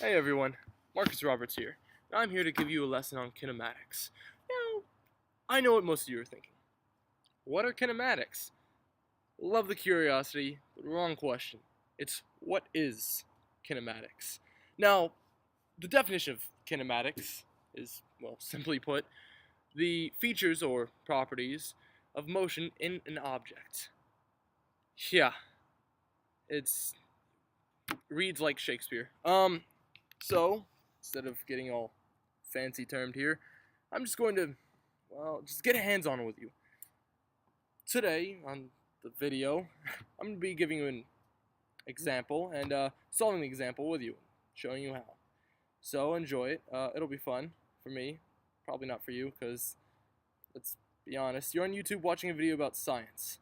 Hey everyone, Marcus Roberts here. I'm here to give you a lesson on kinematics. Now, I know what most of you are thinking. What are kinematics? Love the curiosity, but wrong question. It's what is kinematics? Now, the definition of kinematics is, well, simply put, the features or properties of motion in an object. Yeah, it's reads like Shakespeare. So, instead of getting all fancy termed here, I'm just going to, well, just get hands-on with you. Today, on the video, I'm going to be giving you an example and solving the example with you, showing you how. So, enjoy it. It'll be fun for me, probably not for you, because, let's be honest, you're on YouTube watching a video about science.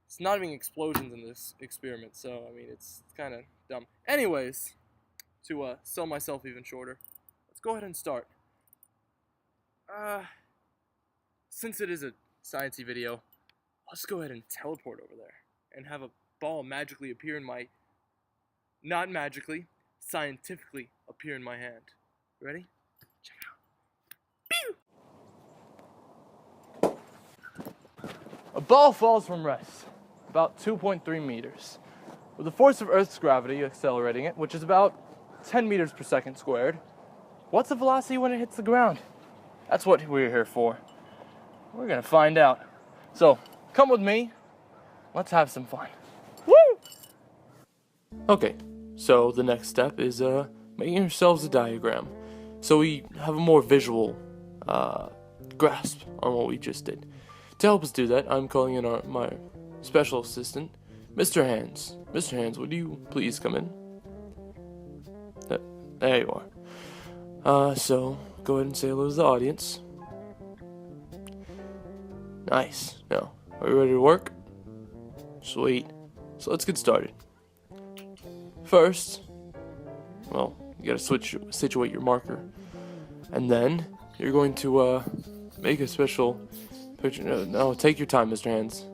It's not even explosions in this experiment, so, I mean, it's kind of dumb. Anyways, to sell myself even shorter, let's go ahead and start. Since it is a sciencey video, let's go ahead and teleport over there and have a ball magically appear in my, not magically, scientifically appear in my hand. Ready? Check it out. Pew! A ball falls from rest, about 2.3 meters. With the force of Earth's gravity accelerating it, which is about 10 meters per second squared. What's the velocity when it hits the ground? That's what we're here for. We're gonna find out. So, come with me. Let's have some fun. Woo! Okay, so the next step is making yourselves a diagram, so we have a more visual grasp on what we just did. To help us do that, I'm calling in my special assistant, Mr. Hands. Mr. Hands, would you please come in? There you are. So, go ahead and say hello to the audience. Nice. Now, are you ready to work? Sweet. So let's get started. First, well, you gotta situate your marker. And then, you're going to, make a special picture. No, take your time, Mr. Hands.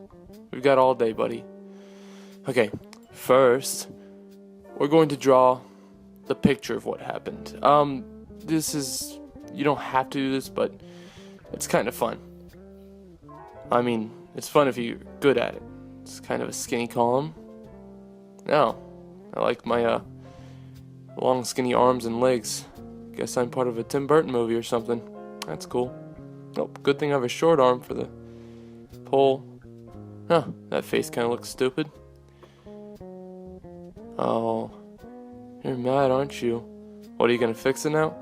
We've got all day, buddy. Okay, first, we're going to draw the picture of what happened. This is, you don't have to do this, but it's kind of fun. I mean, it's fun if you're good at it. It's kind of a skinny column. Now, I like my, long skinny arms and legs. Guess I'm part of a Tim Burton movie or something. That's cool. Oh, good thing I have a short arm for the pole. Huh, that face kind of looks stupid. Oh, you're mad, aren't you? What, are you gonna fix it now?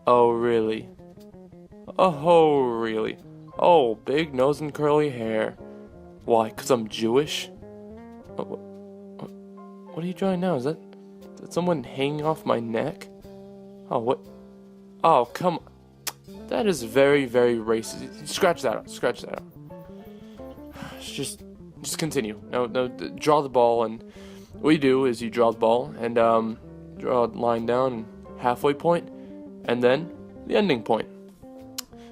Oh, really? Oh, really? Oh, big nose and curly hair. Why, 'cause I'm Jewish? What are you drawing now? Is that someone hanging off my neck? Oh, what? Oh, come on. That is very, very racist. Scratch that out. Scratch that out. Just continue. No, draw the ball, and what you do is you draw the ball and draw a line down, halfway point, and then the ending point.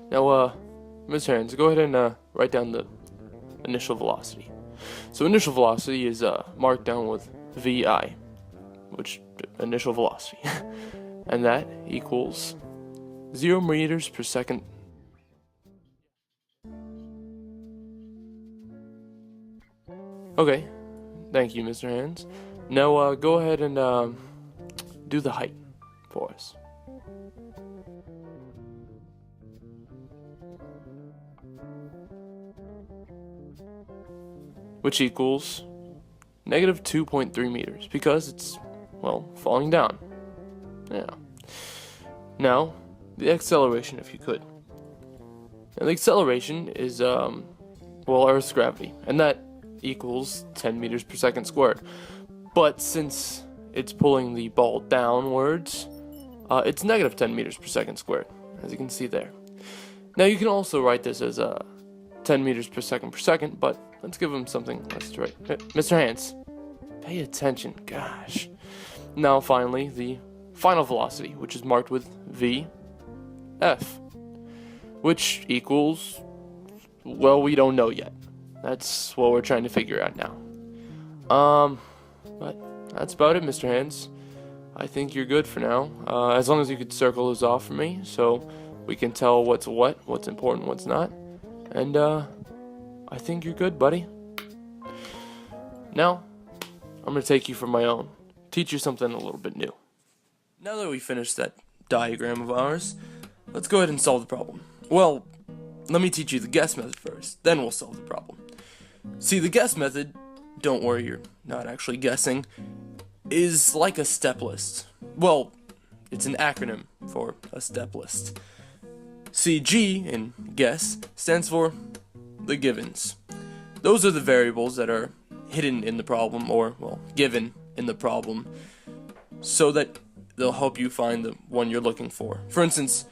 Now, Ms. Hands, go ahead and write down the initial velocity. So initial velocity is marked down with VI, which initial velocity, and that equals 0 meters per second. Okay, thank you, Mr. Hands. Now, go ahead and do the height for us. Which equals negative 2.3 meters, because it's, well, falling down. Yeah. Now, the acceleration, if you could. And the acceleration is, well, Earth's gravity, and that equals 10 meters per second squared. But since it's pulling the ball downwards, it's negative 10 meters per second squared, as you can see there. Now you can also write this as 10 meters per second, but let's give him something less to write. Mr. Hands, pay attention, gosh. Now finally, the final velocity, which is marked with VF, which equals, well, we don't know yet. That's what we're trying to figure out now. But that's about it, Mr. Hands. I think you're good for now, as long as you could circle those off for me, so we can tell what's what, what's important, what's not. And I think you're good, buddy. Now, I'm going to take you for my own, teach you something a little bit new. Now that we finished that diagram of ours, let's go ahead and solve the problem. Well, let me teach you the guess method first, then we'll solve the problem. See, the guess method, don't worry, you're not actually guessing, is like a step list. Well, it's an acronym for a step list. See, G in guess stands for the givens. Those are the variables that are hidden in the problem, or, well, given in the problem, so that they'll help you find the one you're looking for. For instance,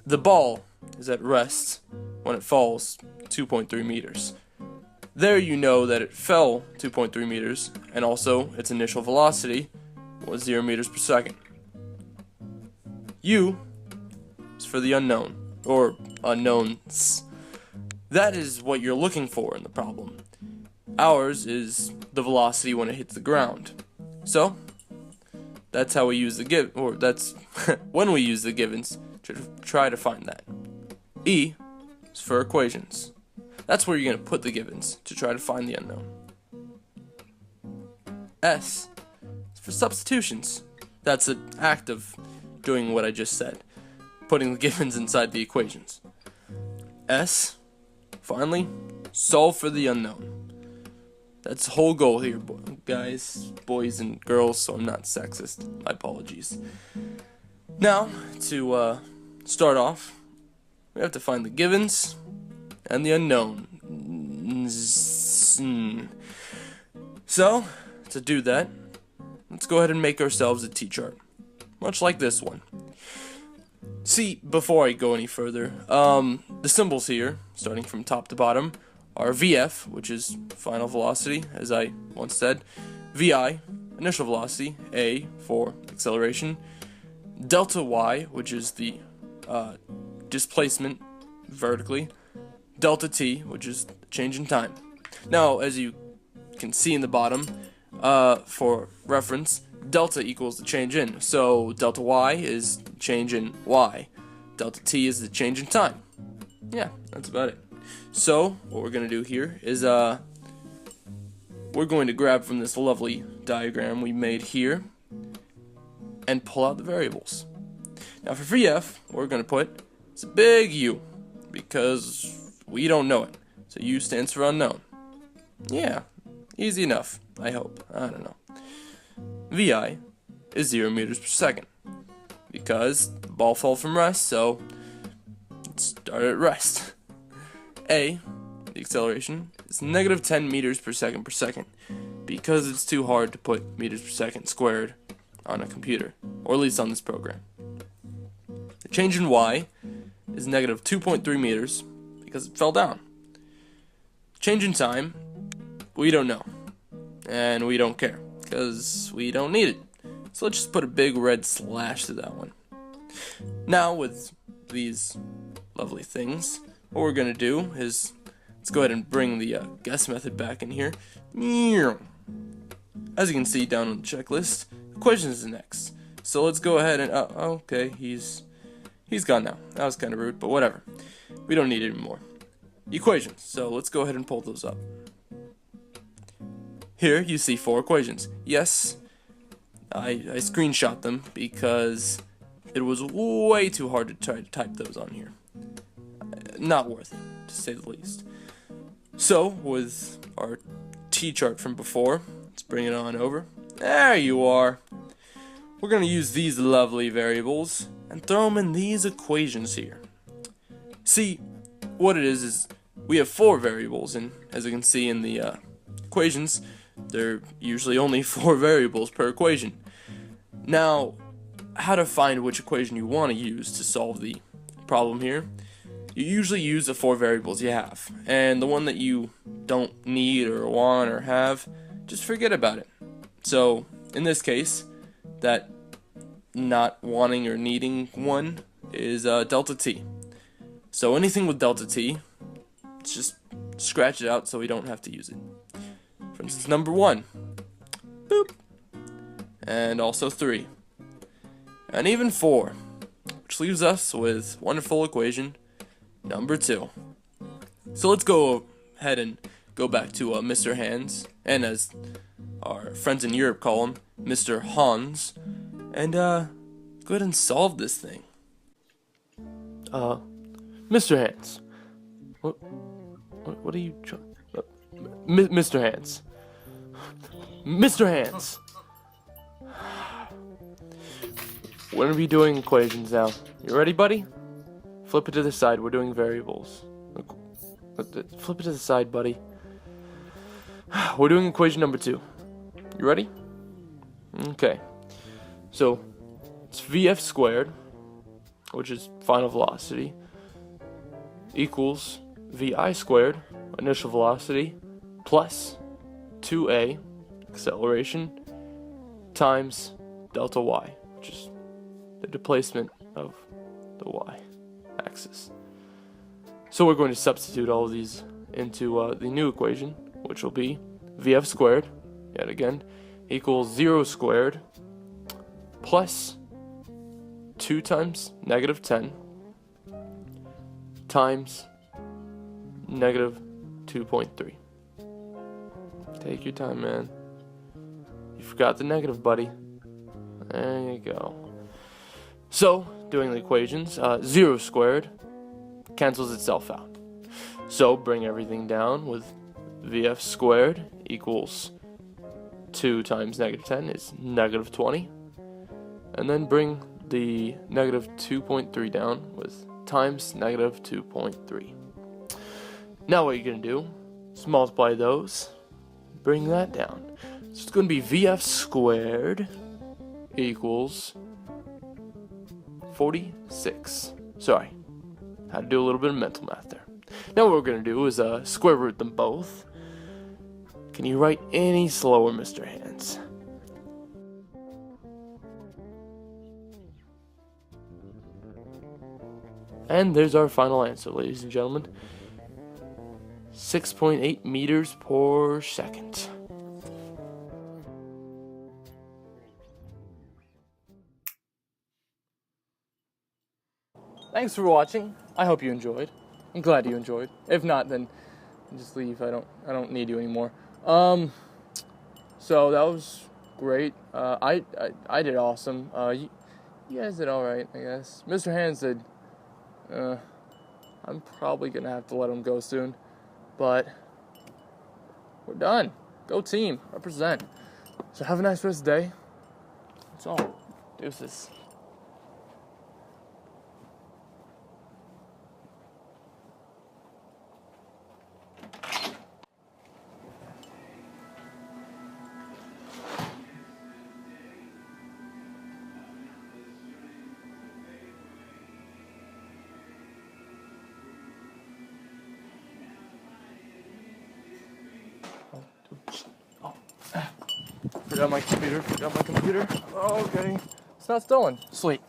the ball is at rest when it falls 2.3 meters. There you know that it fell 2.3 meters, and also its initial velocity was 0 meters per second. U is for the unknown, or unknowns. That is what you're looking for in the problem. Ours is the velocity when it hits the ground. So, that's how we use the that's when we use the givens to try to find that. E is for equations. That's where you're going to put the givens to try to find the unknown. S is for substitutions. That's an act of doing what I just said, putting the givens inside the equations. S, finally, solve for the unknown. That's the whole goal here, guys, boys and girls, so I'm not sexist. My apologies. Now, to start off, we have to find the givens and the unknown. So, to do that, let's go ahead and make ourselves a T-chart, much like this one. See, before I go any further, the symbols here, starting from top to bottom, are VF, which is final velocity, as I once said, VI, initial velocity, A for acceleration, delta Y, which is the displacement vertically, delta T, which is change in time. Now, as you can see in the bottom, for reference, delta equals the change in, so delta Y is change in Y, delta T is the change in time. Yeah, that's about it. So, what we're going to do here is, we're going to grab from this lovely diagram we made here, and pull out the variables. Now for VF, what we're going to put is a big U, because we don't know it. So U stands for unknown. Yeah, easy enough, I hope. I don't know. VI is 0 meters per second, because the ball fell from rest, so it started at rest. A, the acceleration, is negative 10 meters per second, because it's too hard to put meters per second squared on a computer, or at least on this program. The change in Y is negative 2.3 meters, because it fell down. Change in time, we don't know, and we don't care, because we don't need it. So let's just put a big red slash to that one. Now, with these lovely things, what we're going to do is, let's go ahead and bring the guess method back in here. As you can see down on the checklist, equations is next. So let's go ahead and, okay, he's gone now. That was kind of rude, but whatever. We don't need it anymore. Equations, so let's go ahead and pull those up. Here you see 4 equations. Yes, I screenshot them because it was way too hard to try to type those on here. Not worth it, to say the least. So, with our T-chart from before, let's bring it on over. There you are. We're going to use these lovely variables and throw them in these equations here. See, what it is we have 4 variables, and as you can see in the equations, there are usually only 4 variables per equation. Now, how to find which equation you want to use to solve the problem here? You usually use the 4 variables you have, and the one that you don't need or want or have, just forget about it. So, in this case, that not wanting or needing one is delta t. So anything with delta t, just scratch it out so we don't have to use it. For instance, number 1, boop, and also 3, and even 4, which leaves us with wonderful equation number 2. So let's go ahead and go back to Mr. Hands, and as our friends in Europe call him, Mr. Hans, and go ahead and solve this thing. Mr. Hands. What are you trying? Mr. Hands. Mr. Hands. We're gonna be doing equations now. You ready, buddy? Flip it to the side. We're doing variables. Flip it to the side, buddy. We're doing equation number 2. You ready? Okay. So it's Vf squared, which is final velocity, equals Vi squared, initial velocity, plus 2a, acceleration, times delta y, which is the displacement of the y-axis. So we're going to substitute all of these into the new equation, which will be Vf squared, yet again, equals 0 squared, plus 2 times negative 10, times negative 2.3. Take your time, man. You forgot the negative, buddy. There you go. So, doing the equations, 0 squared cancels itself out. So, bring everything down with Vf squared equals 2 times negative 10 is negative 20. And then bring the negative 2.3 down with times negative 2.3. Now what you're going to do is multiply those, bring that down. So it's going to be Vf squared equals 46. Sorry, had to do a little bit of mental math there. Now what we're going to do is square root them both. Can you write any slower, Mr. Hands? And there's our final answer, ladies and gentlemen. 6.8 meters per second. Thanks for watching. I hope you enjoyed. I'm glad you enjoyed. If not, then just leave. I don't need you anymore. So that was great. I did awesome. You guys did all right, I guess. Mr. Hands did. I'm probably gonna have to let him go soon, but we're done. Go team, represent. So have a nice rest of the day. That's all. Deuces. Forgot my computer. Oh, okay. It's not stolen. Sweet.